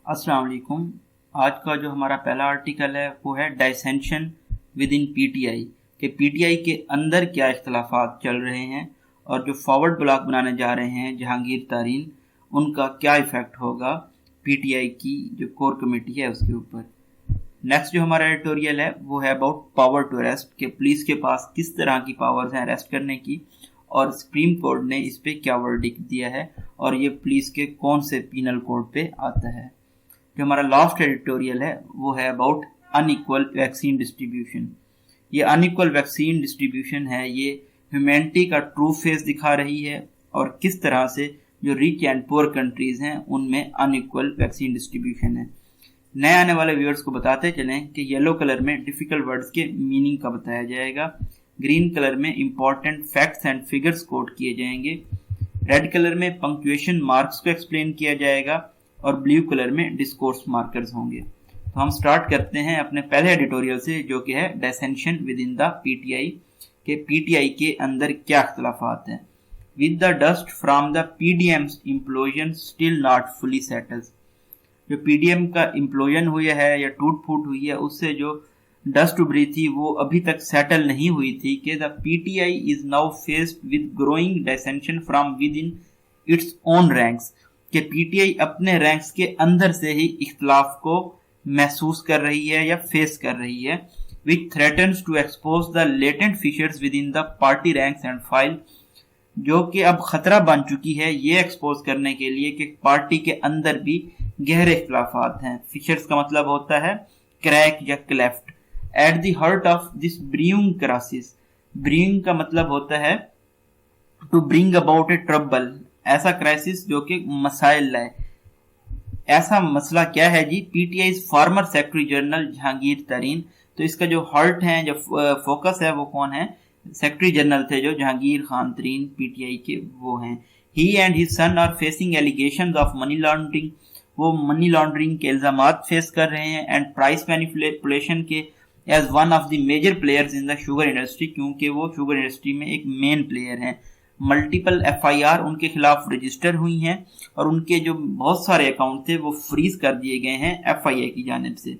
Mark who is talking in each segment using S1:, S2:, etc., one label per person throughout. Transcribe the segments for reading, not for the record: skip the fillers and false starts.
S1: अस्सलाम वालेकुम। आज का जो हमारा पहला आर्टिकल है वो है डाइसेंशन विद इन पीटीआई के पीटीआई के अंदर क्या इख्तलाफात चल रहे हैं और जो फॉरवर्ड ब्लॉक बनाने जा रहे हैं जहांगीर तारीन, उनका क्या इफ़ेक्ट होगा पीटीआई की जो कोर कमेटी है उसके ऊपर। नेक्स्ट जो हमारा एडिटोरियल है वो है अबाउट पावर टू अरेस्ट के पुलिस के पास किस तरह की पावर्स हैं अरेस्ट करने की और सुप्रीम कोर्ट ने इस पे क्या वर्डिक्ट दिया है और ये पुलिस के कौन से पीनल कोड पे आता है। जो हमारा लास्ट एडिटोरियल है वो है अबाउट अनइक्वल वैक्सीन डिस्ट्रीब्यूशन। ये अनइक्वल वैक्सीन डिस्ट्रीब्यूशन है, ये ह्यूमैनिटी का ट्रू फेस दिखा रही है और किस तरह से जो रिच एंड पुअर कंट्रीज हैं उनमें अनइक्वल वैक्सीन डिस्ट्रीब्यूशन है। नए आने वाले व्यूअर्स को बताते चलें कि येलो कलर में डिफिकल्ट वर्ड्स के मीनिंग का बताया जाएगा, ग्रीन कलर में important facts and figures quote किए जाएंगे, रेड कलर में पंक्चुएशन मार्क्स को एक्सप्लेन किया जाएगा और ब्लू कलर में डिस्कोर्स मार्कर्स होंगे। तो हम स्टार्ट करते हैं अपने पहले एडिटोरियल से जो कि है dissension within the PTI के पीटीआई के अंदर क्या इख्तलाफात हैं। With the dust from the PDM's implosion still not fully settled. जो पीडीएम का इम्प्लोजन हुआ है या टूट फूट हुई है उससे जो डस्ट उभरी थी वो अभी तक सेटल नहीं हुई थी कि the PTI is now faced with growing डिसेंशन from with in its own ranks कि पीटीआई अपने रैंक्स के अंदर से ही इख्तलाफ को महसूस कर रही है या फेस कर रही है, which threatens to expose the latent fissures within the party ranks and file, जो कि अब खतरा बन चुकी है ये एक्सपोज करने के लिए कि पार्टी के अंदर भी गहरे इख्तलाफात हैं। फिशर्स का मतलब होता है क्रैक या cleft. At the heart of this brewing crisis, brewing का मतलब होता है to bring about a trouble, ऐसा क्राइसिस जो कि मसाइल लाए। ऐसा मसला क्या है जी? PTI former secretary general Jahangir Tareen. तो इसका जो हार्ट है, जो फोकस है वो कौन है? सेक्रेटरी जनरल थे जो जहांगीर खान तरीन पीटीआई के, वो हैं। He and his son are facing allegations of money laundering, वो मनी लॉन्ड्रिंग के इल्जामात फेस कर रहे हैं एंड प्राइस मैनिपुलेशन के as one of the major players in the sugar industry, क्योंकि वो शुगर इंडस्ट्री में एक मेन प्लेयर हैं। मल्टीपल एफआईआर उनके खिलाफ रजिस्टर हुई हैं और उनके जो बहुत सारे अकाउंट थे वो फ्रीज कर दिए गए हैं एफआईए की जानिब से।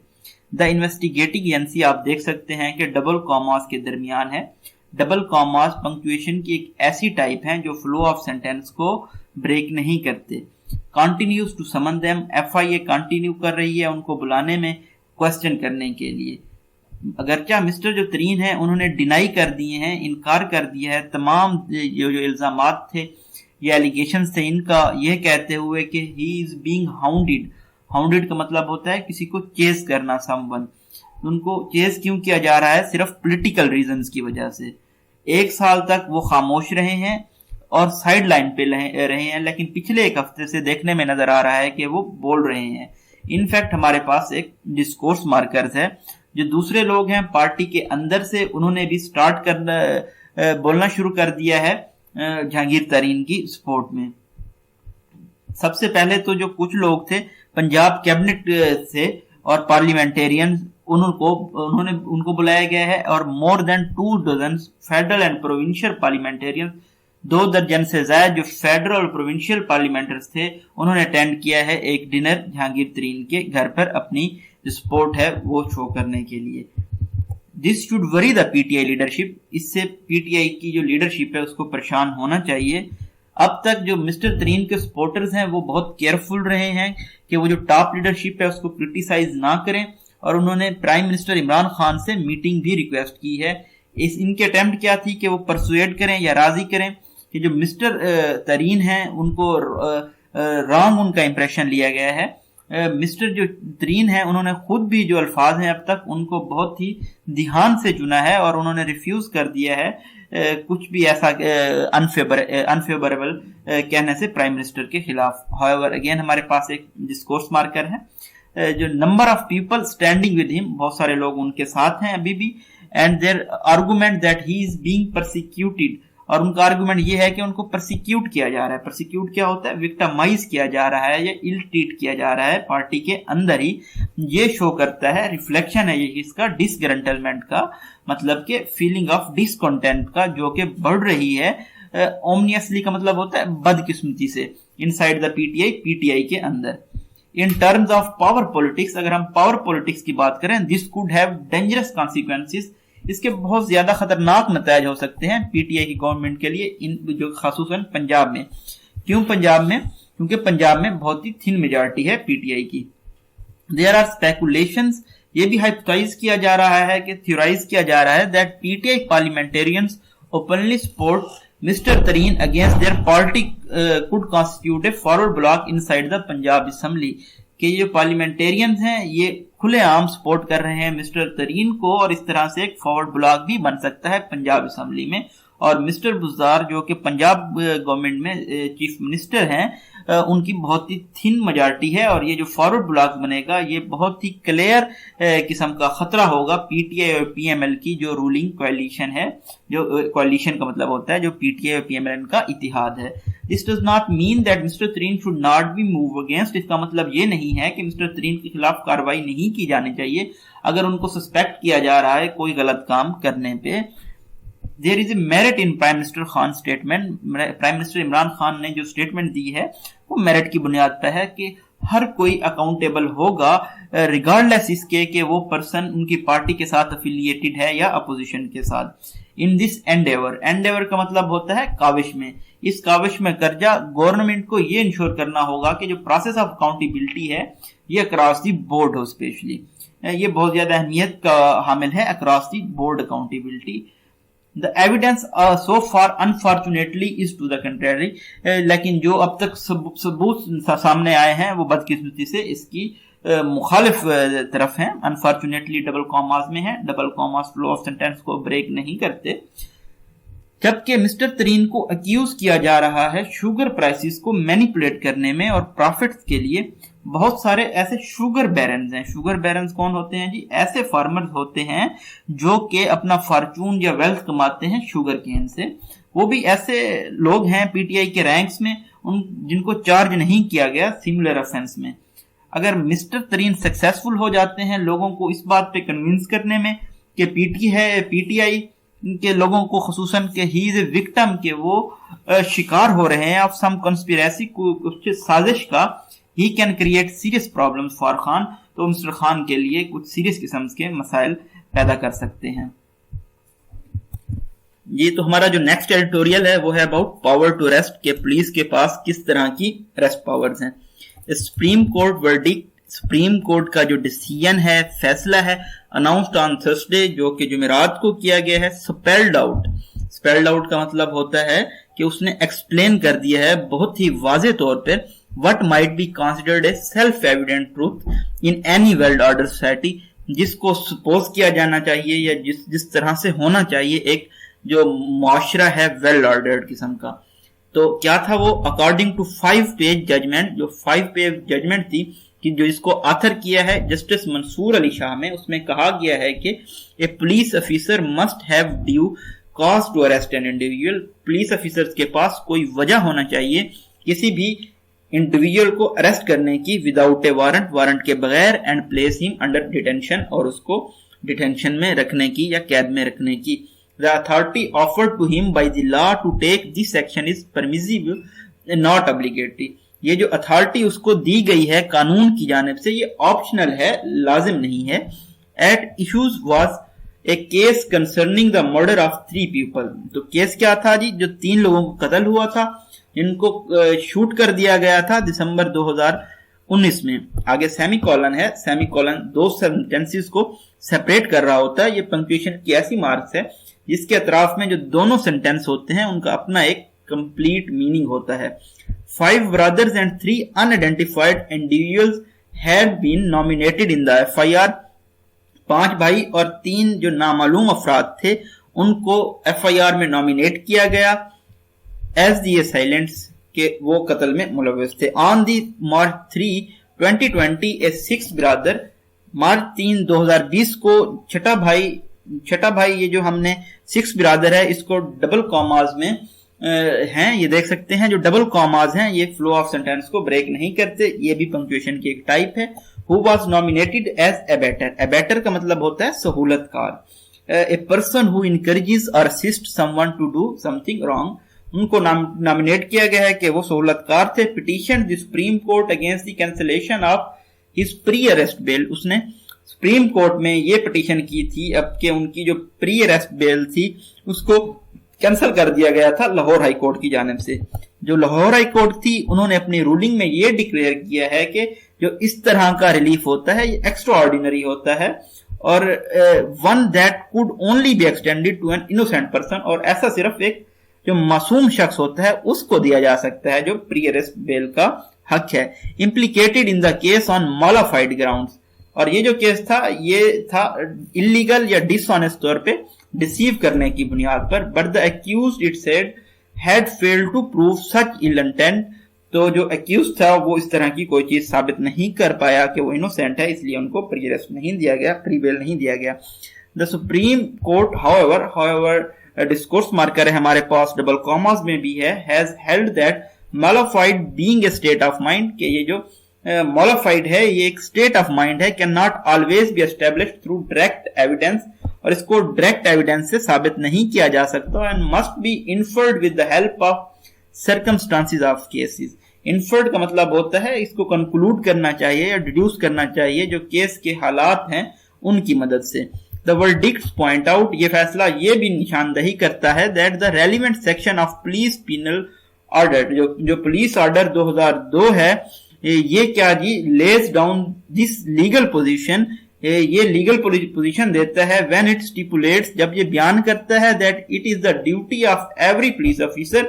S1: द इन्वेस्टिगेटिंग एजेंसी आप देख सकते हैं कि डबल कॉमास के दरमियान है। डबल कॉमास पंक्चुएशन की एक ऐसी टाइप है जो फ्लो ऑफ सेंटेंस को ब्रेक नहीं करते। Continues to summon them, FIA continue कर रही है उनको बुलाने में क्वेश्चन करने के लिए। अगरचा मिस्टर जो तरीन है उन्होंने डिनाई कर दिए हैं, इनकार कर दिया है तमाम जो इल्जामात थे ये एलिगेशंस थे इनका, यह कहते हुए कि ही इज बीइंग हाउंडेड। हाउंडेड का मतलब होता है किसी को चेस करना, समवन। उनको चेस क्यों किया जा रहा है? सिर्फ पॉलिटिकल रीजंस की वजह से। 1 साल तक वो खामोश रहे हैं और साइड लाइन पे रहे हैं, लेकिन पिछले 1 हफ्ते से देखने में नजर आ रहा है कि वो बोल रहे हैं। इनफैक्ट हमारे पास एक डिस्कोर्स मार्कर्स है जो दूसरे लोग हैं पार्टी के अंदर से, उन्होंने भी स्टार्ट करना बोलना शुरू कर दिया है जहांगीर तरीन की सपोर्ट में। सबसे पहले तो जो कुछ लोग थे पंजाब कैबिनेट से और पार्लियामेंटेरियन, उनको बुलाया गया है और more than 2 dozen federal and provincial parliamentarian, 2 दर्जन से ज्यादा जो फेडरल और प्रोविंशियल पार्लियामेंटर्स थे उन्होंने अटेंड किया है एक डिनर जहांगीर तरीन के घर पर अपनी सपोर्ट है वो शो करने के लिए। This should worry the PTI leadership, इससे पीटीआई की जो लीडरशिप है उसको परेशान होना चाहिए। अब तक जो मिस्टर तरीन के सपोर्टर्स हैं वो बहुत केयरफुल रहे हैं कि वो जो टॉप लीडरशिप है उसको क्रिटिसाइज ना करें और उन्होंने प्राइम मिनिस्टर इमरान खान से मीटिंग भी रिक्वेस्ट की है। इनके अटेम्प्ट क्या थी कि वो परसुएड करें या राजी करें कि जो मिस्टर तरीन हैं उनको रॉन्ग उनका इंप्रेशन लिया गया है। मिस्टर जो तरीन है उन्होंने खुद भी जो अल्फाज हैं अब तक उनको बहुत ही ध्यान से चुना है और उन्होंने रिफ्यूज कर दिया है कुछ भी ऐसा अनफेवरेबल कहने से प्राइम मिनिस्टर के खिलाफ। हाउएवर अगेन हमारे पास एक डिस्कोर्स मार्कर है जो number of people standing with him, बहुत सारे लोग उनके साथ हैं अभी भी, and there argument that he is being persecuted, और उनका आर्गुमेंट ये है कि उनको परसिक्यूट किया जा रहा है। परसिक्यूट क्या होता है? विक्टिमाइज किया जा रहा है या इल ट्रीट किया जा रहा है पार्टी के अंदर ही। ये शो करता है, रिफ्लेक्शन है ये इसका डिसग्रंटलमेंट का, मतलब कि फीलिंग ऑफ डिसकंटेंट का जो कि बढ़ रही है। ओमनियसली का मतलब होता है बदकिस्मती से, इनसाइड द पीटीआई, पीटीआई के अंदर। In terms of power politics, अगर हम पावर पॉलिटिक्स की बात करें, this could have dangerous consequences, इसके बहुत ज्यादा खतरनाक नतीजे हो सकते हैं पीटीआई की गवर्नमेंट के लिए, इन जो खासूसन पंजाब में। क्यों पंजाब में? क्योंकि पंजाब में बहुत ही थिन मेजॉरिटी है पीटीआई की। देयर आर स्पेकुलेशंस, ये भी हाइपोथेसाइज किया जा रहा है कि थ्योराइज किया जा रहा है that PTI parliamentarians openly support mister Tareen against their party could constitute a forward block inside the Punjab assembly, कि जो पार्लियामेंटेरियंस हैं ये खुलेआम सपोर्ट कर रहे हैं मिस्टर तरीन को, और इस तरह से एक फॉरवर्ड ब्लॉक भी बन सकता है पंजाब असेंबली में। और मिस्टर बुज़दार जो कि पंजाब गवर्नमेंट में चीफ मिनिस्टर हैं, उनकी बहुत ही थिन मेजॉरिटी है, और ये जो फॉरवर्ड ब्लॉक बनेगा ये बहुत ही क्लियर किस्म का खतरा होगा पीटीआई और पीएमएल की जो रूलिंग कोalition है, जो कोalition का मतलब होता है जो पीटीआई और पीएमएल का इतिहाद है। This does not mean that mister Tareen should not be move against, इसका मतलब ये नहीं है कि मिस्टर तरीन के खिलाफ कार्रवाई नहीं की जानी चाहिए अगर उनको सस्पेक्ट किया जा रहा है कोई गलत काम करने पे। There is a merit in prime minister Khan statement, prime minister Imran Khan ने जो स्टेटमेंट दी है वो मेरिट की बुनियाद पर है कि हर कोई अकाउंटेबल होगा रिगार्डलेस इसके कि वो पर्सन उनकी पार्टी के साथ अफिलिएटेड है या अपोजिशन के साथ। इन दिस एंडेवर, एंडेवर का मतलब होता है काविश में, इस काविश में कर्जा गवर्नमेंट को ये इंश्योर करना होगा कि जो प्रोसेस ऑफ अकाउंटेबिलिटी है ये अक्रॉस दी बोर्ड हो, स्पेशली ये बहुत ज्यादा अहमियत का हामिल है across the board accountability. The evidence so far unfortunately is to the contrary, लेकिन जो अब तक सबूत सामने आए हैं वो बदकिस्मती से इसकी मुखालिफ तरफ हैं। अनफॉर्चुनेटली डबल कॉमास में है, double commas flow of sentence को ब्रेक नहीं करते। जबकि मिस्टर तरीन को अक्यूज किया जा रहा है शुगर प्राइसेस को मैनिपुलेट करने में और प्रॉफिट्स के लिए। बहुत सारे ऐसे शुगर बैरन्स हैं। शुगर बैरन्स कौन होते हैं जी? ऐसे फार्मर्स होते हैं जो कि अपना फॉर्चून या वेल्थ कमाते हैं शुगर केन से। वो भी ऐसे लोग हैं पीटीआई के रैंक्स में उन जिनको चार्ज नहीं किया गया सिमिलर ऑफेंस में। अगर मिस्टर तरीन सक्सेसफुल हो जाते हैं लोगों को इस बात पे कन्विंस करने में कि पीटीआई के लोगों को खुसूसन के ही इज ए विक्टिम, के वो शिकार हो रहे हैं ऑफ सम कंस्पिरेसी, कुछ साजिश का, he can create serious problems for Khan, तो मिस्टर खान के लिए कुछ सीरियस किस्म के मसाइल पैदा कर सकते हैं। ये तो हमारा जो नेक्स्ट एडिटोरियल है वो है अबाउट पावर टू अरेस्ट, के पुलिस के पास किस तरह की अरेस्ट पावर्स हैं। Supreme court verdict, supreme court का जो डिसीजन है, फैसला है, अनाउंस्ड ऑन थर्सडे, जो कि जुमेरात को किया गया है, स्पेल्ड आउट। स्पेल्ड आउट का मतलब होता है कि उसने एक्सप्लेन कर दिया है बहुत ही वाज़े तौर पर what might be considered a self-evident truth in any well-ordered society, जिसको सपोज किया जाना चाहिए या जिस तरह से होना चाहिए एक जो मुआशरा है वेल ऑर्डर्ड किस्म का। तो क्या था वो? अकॉर्डिंग टू 5 पेज जजमेंट, जो 5 पेज जजमेंट थी कि जो इसको ऑथर किया है जस्टिस मंसूर अली शाह में, उसमें कहा गया है कि a police officer must have due cause to arrest an individual. Police officers के पास कोई वजह होना चाहिए किसी भी इंडिविजुअल को अरेस्ट करने की विदाउट ए वारंट, वारंट के बगैर, and place him under detention, और उसको डिटेंशन में रखने की या कैद में रखने की। The authority offered to him by the law to take this action is permissible not obligatory. ये जो अथॉरिटी उसको दी गई है कानून की जानिब से, ये ऑप्शनल है, लाजिम नहीं है। At issues was a case concerning the murder of 3 people. तो केस क्या था जी? जो 3 लोगों को कत्ल हुआ था, जिनको शूट कर दिया गया था दिसंबर 2019 में। आगे सेमी कॉलन है, सेमी कॉलन 2 सेंटेंसेस को सेपरेट कर रहा होता है। ये पंक्चुएशन की ऐसी मार्क्स है जिसके अतराफ में जो दोनों सेंटेंस होते हैं उनका अपना एक कंप्लीट मीनिंग होता है। 5 brothers and 3 unidentified individuals had been nominated in the FIR। 5 भाई और 3 जो नामालूम अफराद थे उनको FIR में नॉमिनेट किया गया एज दी साइलेंट्स, के वो कत्ल में मुलव्वस थे। On the March 3, 2020 A 6th brother, मार्च 3, 2020 को छठा भाई ये जो हमने 6 ब्रदर है इसको डबल कॉमाज में हैं, ये देख सकते हैं जो डबल कॉमाज हैं ये फ्लो ऑफ सेंटेंस को ब्रेक नहीं करते, ये भी पंक्चुएशन की एक टाइप है। Who was nominated as abettor, abettor का मतलब होता है सहूलतकार। ए पर्सन हु इनकरेजेस और assist someone to do something wrong, उनको नॉमिनेट किया गया है कि वो सहूलतकार थे। Petition the supreme court against the cancellation of his pre arrest bail, उसने सुप्रीम कोर्ट में ये पिटीशन की थी अब कि उनकी जो प्री अरेस्ट बेल थी उसको कैंसिल कर दिया गया था लाहौर हाई कोर्ट की जानिब से। जो लाहौर हाई कोर्ट थी उन्होंने अपनी रूलिंग में ये डिक्लेयर किया है कि जो इस तरह का रिलीफ होता है ये एक्स्ट्रा ऑर्डिनरी होता है और one that could only be extended to an innocent person, और ऐसा सिर्फ एक जो मासूम शख्स होता है उसको दिया जा सकता है जो प्री अरेस्ट बेल का हक है। Implicated in the case on modified grounds, और ये जो केस था ये था इलीगल या डिसऑनेस्ट तौर पे डिसीव करने की बुनियाद पर। But the accused it said had failed to prove such ill intent, तो जो अक्यूज था वो इस तरह की कोई चीज साबित नहीं कर पाया कि वो इनोसेंट है, इसलिए उनको प्री अरेस्ट नहीं दिया गया, प्री बेल नहीं दिया गया। The supreme court however discourse marker है हमारे पास डबल कॉमास में भी है, has held that modified being a state of mind, कि ये जो मॉडिफाइड है ये एक स्टेट ऑफ माइंड है, can not always be established through direct evidence, और इसको डायरेक्ट एविडेंस से साबित नहीं किया जा सकता, and must be inferred with the help of circumstances of cases. Inferred का मतलब होता है इसको कंक्लूड करना चाहिए या डिड्यूस करना चाहिए जो केस के हालात हैं उनकी मदद से। द वर्डिक्ट्स पॉइंट आउट, ये फैसला ये भी निशानदही करता है that the relevant section of police penal order, जो पुलिस ऑर्डर 2002 है, ये क्या जी lays down this legal position, ये लीगल पोजीशन देता है व्हेन इट स्टिपुलेट्स, जब ये बयान करता है that it is the duty of every police officer,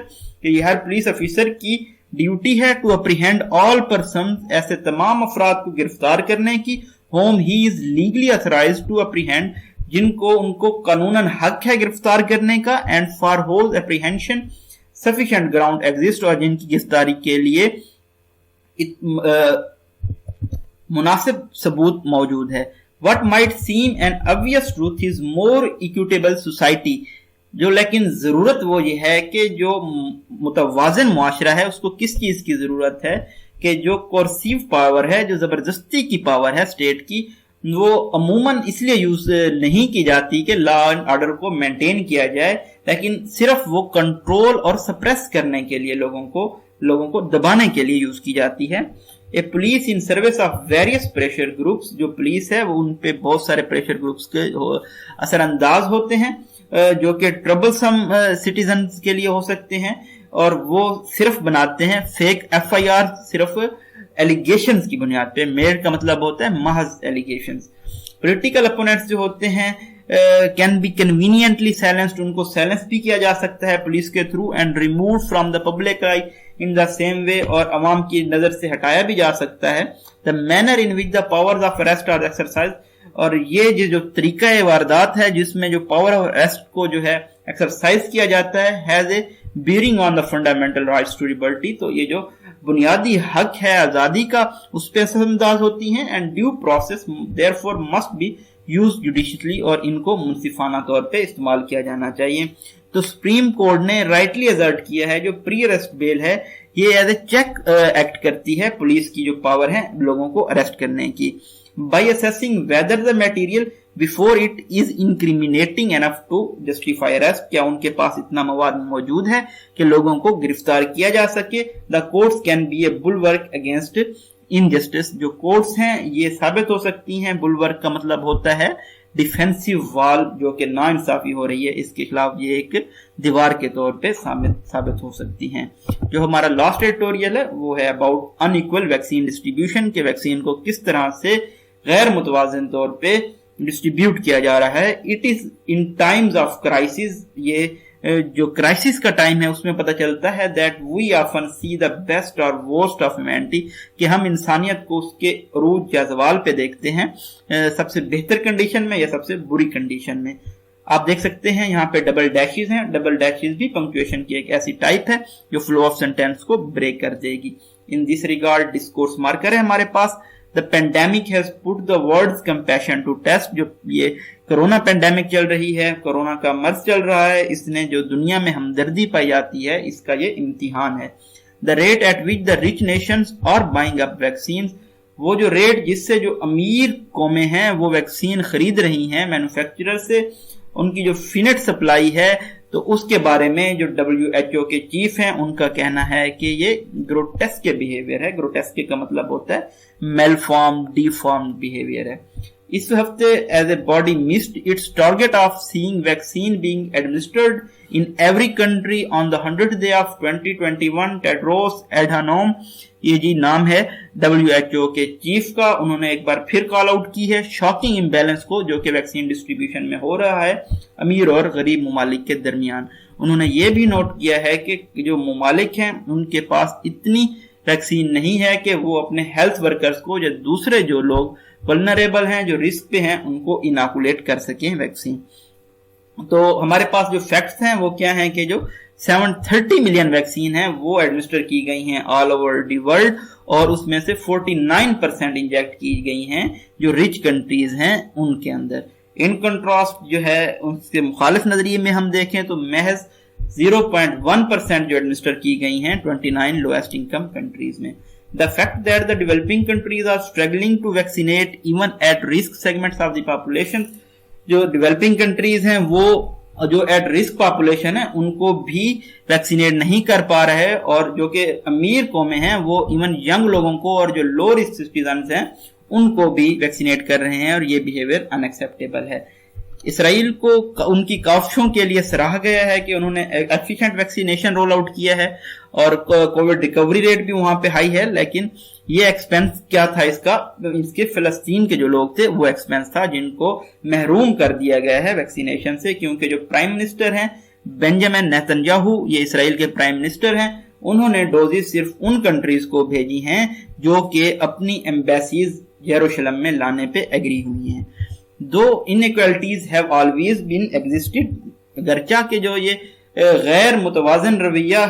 S1: कि ये हर पुलिस ऑफिसर की ड्यूटी है टू अप्रीहेंड ऑल पर्सन, ऐसे तमाम अफराद को गिरफ्तार करने की, whom he is legally authorized to apprehend, जिनको उनको कानूनन हक है गिरफ्तार करने का, and for whose apprehension sufficient ground exist, और जिनकी गिरफ्तारी के लिए मुनासिब सबूत मौजूद है। What might seem an obvious truth is more equitable society, जो लेकिन जरूरत वो ये है कि जो मुतवाज़िन मुआशरा है उसको किस चीज की जरूरत है, कि जो कोर्सिव पावर है, जो जबरदस्ती की पावर है स्टेट की, वो अमूमन इसलिए यूज नहीं की जाती कि लॉ एंड ऑर्डर को मेंटेन किया जाए, लेकिन सिर्फ वो कंट्रोल और सप्रेस करने के लिए, लोगों को दबाने के लिए यूज की जाती है। A police in service of various pressure groups, जो पुलिस है वो उन पे बहुत सारे प्रेशर ग्रुप्स के असरअंदाज होते हैं जो कि ट्रबलसम सिटीजन्स के लिए हो सकते हैं, और वो सिर्फ बनाते हैं फेक FIR, सिर्फ एलिगेशंस की बुनियाद पे। मेड का मतलब होता है महज एलिगेशंस। पॉलिटिकल अपोनेंट्स जो होते हैं कैन बी कन्वीनियंटली साइलेंस्ड, उनको साइलेंस भी किया जा सकता है पुलिस के through, and remove from the public I in the same way, और अवाम की नजर से हटाया भी जा सकता है। The manner in which the powers of arrest are exercise, और ये जो तरीका वारदात है जिसमें जो पावर ऑफ अरेस्ट को जो है एक्सरसाइज किया जाता है, has a bearing on the fundamental rights to liberty, तो ये जो बुनियादी हक है आजादी का उस पर असरअंदाज होती हैं, and due process therefore must be use judicially, और इनको मुनसिफाना तौर पे इस्तेमाल किया जाना चाहिए। तो सुप्रीम कोर्ट ने राइटली असर्ट किया है जो प्री अरेस्ट बेल है ये एज ए चेक एक्ट करती है पुलिस की जो पावर है लोगों को अरेस्ट करने की, by assessing whether the material before it is incriminating enough to justify arrest, क्या उनके पास इतना मवाद मौजूद है कि लोगों को गिरफ्तार किया जा सके। The courts can be a bulwark against injustice, जो कोर्ट्स हैं ये साबित हो सकती हैं, बुलवर्क का मतलब होता है डिफेंसिव वॉल, जो कि नाइंसाफी हो रही है इसके खिलाफ ये एक दीवार के तौर पे साबित हो सकती हैं। जो हमारा लास्ट एडिटोरियल है वो है अबाउट अनइक्वल वैक्सीन डिस्ट्रीब्यूशन, के वैक्सीन को किस तरह से गैर मुतवाज़िन तौर पे डिस्ट्रीब्यूट किया जा रहा है। It is in times of crisis, ये जो क्राइसिस का टाइम है उसमें पता चलता है that we often see the best और वर्स्ट ऑफ ह्यूमैनिटी, कि हम इंसानियत को उसके अरूज या ज़वाल पे देखते हैं, सबसे बेहतर कंडीशन में या सबसे बुरी कंडीशन में। आप देख सकते हैं यहाँ पे डबल डैशेस हैं, डबल डैशेस भी पंक्चुएशन की एक ऐसी टाइप है जो फ्लो ऑफ सेंटेंस को ब्रेक कर देगी। In this regard discourse marker है हमारे पास। The pandemic has put the words compassion to test, जो ये कोरोना पेंडेमिक चल रही है, कोरोना का मर्ज चल रहा है, इसने जो दुनिया में हमदर्दी पाई जाती है इसका ये इम्तिहान है। The rate at which the rich nations are buying up vaccine, वो जो रेट जिससे जो अमीर कौमें हैं वो वैक्सीन खरीद रही हैं मैन्युफैक्चरर से, उनकी जो फिनिट सप्लाई है तो उसके बारे में जो WHO के चीफ हैं उनका कहना है कि ये ग्रोटेस्क बिहेवियर है। ग्रोटेस्क का मतलब होता है मेलफॉर्म, डिफॉर्म बिहेवियर है। इस हफ्ते as a body missed its target of seeing vaccine being administered in every country on the 100th day of 2021। Tedros Adhanom, ये जी नाम है WHO के चीफ का, उन्होंने एक बार फिर कॉल आउट की है शॉकिंग इम्बैलेंस को जो कि वैक्सीन डिस्ट्रीब्यूशन में हो रहा है अमीर और गरीब ममालिक के दरमियान। उन्होंने ये भी नोट किया है कि जो ममालिक हैं उनके पास इतनी वैक्सीन नहीं है कि वो अपने हेल्थ वर्कर्स को या दूसरे जो लोग वल्नरेबल हैं, जो रिस्क पे हैं, उनको इनाकुलेट कर सकें वैक्सीन। तो हमारे पास जो फैक्ट्स हैं वो क्या हैं कि जो 730 मिलियन वैक्सीन है वो एडमिनिस्टर की गई हैं ऑल ओवर द वर्ल्ड, और उसमें से 49% इंजेक्ट की गई हैं जो रिच कंट्रीज हैं उनके अंदर। इन कंट्रास्ट जो है उसके मुखालिफ नजरिए में हम देखें तो महज 0.1% जो एडमिनिस्टर की गई हैं 29 लोएस्ट इनकम कंट्रीज में। The fact that the developing countries are struggling to vaccinate even at risk segments of the population, जो डेवलपिंग कंट्रीज हैं वो जो एट रिस्क पॉपुलेशन है उनको भी वैक्सीनेट नहीं कर पा रहे हैं, और जो कि अमीर कौमें हैं वो इवन यंग लोगों को और जो लो रिस्क सिटीजन हैं उनको भी वैक्सीनेट कर रहे हैं, और ये बिहेवियर अनएक्सेप्टेबल है। इसराइल को उनकी काविशों के लिए सराहा गया है कि उन्होंने एफिशिएंट वैक्सीनेशन रोल आउट किया है और कोविड रिकवरी रेट भी वहां पे हाई है, लेकिन ये एक्सपेंस क्या था इसका, इसके फिलिस्तीन के जो लोग थे वो एक्सपेंस था जिनको महरूम कर दिया गया है वैक्सीनेशन से, क्योंकि जो प्राइम मिनिस्टर हैं बेंजामिन नेतन्याहू, ये इसराइल के प्राइम मिनिस्टर हैं, उन्होंने डोजेस सिर्फ उन कंट्रीज को भेजी हैं जो कि अपनी एम्बेसीज यरूशलेम में लाने पे एग्री हुई हैं। Though inequalities have always been existed, गर्चा के जो ये गैर मुतवाजन रवैया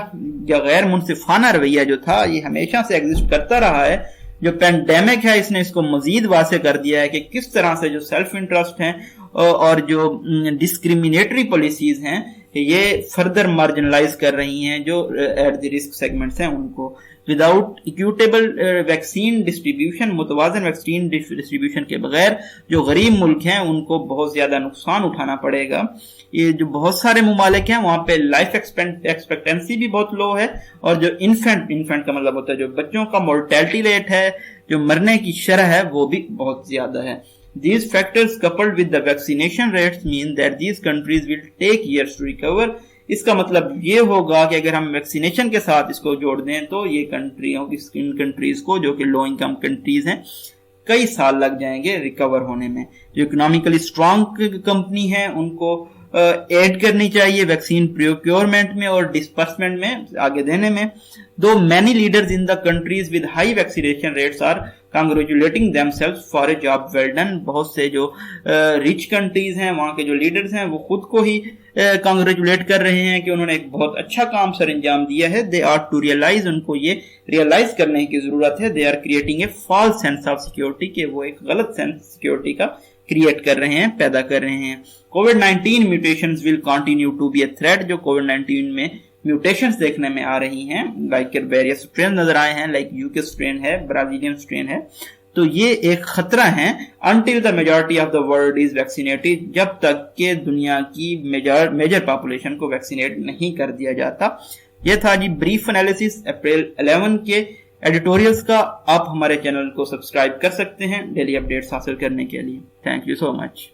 S1: या गैर मुनसिफाना रवैया जो था ये हमेशा से एग्जिस्ट करता रहा है। जो पेंडेमिक है इसने इसको मजीद वासे कर दिया है कि किस तरह से जो सेल्फ इंटरेस्ट हैं और जो डिस्क्रिमिनेटरी पॉलिसीज हैं ये फर्दर मार्जिनलाइज कर रही हैं जो एट द रिस्क सेगमेंट्स हैं उनको। विदाउट इक्विटेबल वैक्सीन डिस्ट्रीब्यूशन, मुतवाजन वैक्सीन डिस्ट्रीब्यूशन के बगैर जो गरीब मुल्क हैं उनको बहुत ज्यादा नुकसान उठाना पड़ेगा। ये जो बहुत सारे ममालिक हैं वहां पे लाइफ एक्सपेक्टेंसी भी बहुत लो है, और जो इन्फेंट का मतलब होता है जो बच्चों का मोर्टेलिटी रेट है, जो मरने की शरह है वो भी बहुत ज्यादा है। These factors coupled with the vaccination rates mean that these countries will take years to recover। इसका मतलब ये होगा कि अगर हम वैक्सीनेशन के साथ इसको जोड़ दें तो ये इन कंट्रीज को जो कि लो इनकम कंट्रीज हैं कई साल लग जाएंगे रिकवर होने में। जो इकोनॉमिकली स्ट्रांग कंपनी है उनको एड करनी चाहिए वैक्सीन प्रोक्योरमेंट में और डिस्पर्समेंट में आगे देने में। Though many leaders in the countries with high vaccination rates are congratulating themselves for a job well done. बहुत से जो रिच कंट्रीज हैं वहां के जो लीडर्स हैं वो खुद को ही कांग्रेचुलेट कर रहे हैं कि उन्होंने एक बहुत अच्छा काम सर अंजाम दिया है। दे आर टू रियलाइज, उनको ये रियलाइज करने की जरूरत है। They are creating a false sense of security, के वो एक गलत सेंस सिक्योरिटी का क्रिएट कर रहे हैं, पैदा कर रहे हैं। कोविड-19 mutations will continue to be a threat. जो कोविड-19 में म्यूटेशंस देखने में आ रही हैं, लाइक वेरियस स्ट्रेन नजर आए हैं, लाइक यूके स्ट्रेन है, ब्राजीलियन स्ट्रेन है, तो ये एक खतरा है until the majority of the world is vaccinated, जब तक के दुनिया की मेजर पॉपुलेशन को वैक्सीनेट नहीं कर दिया जाता। ये था जी ब्रीफ एनालिसिस अप्रैल 11 के एडिटोरियल्स का। आप हमारे चैनल को सब्सक्राइब कर सकते हैं डेली अपडेट्स हासिल करने के लिए। Thank you so much.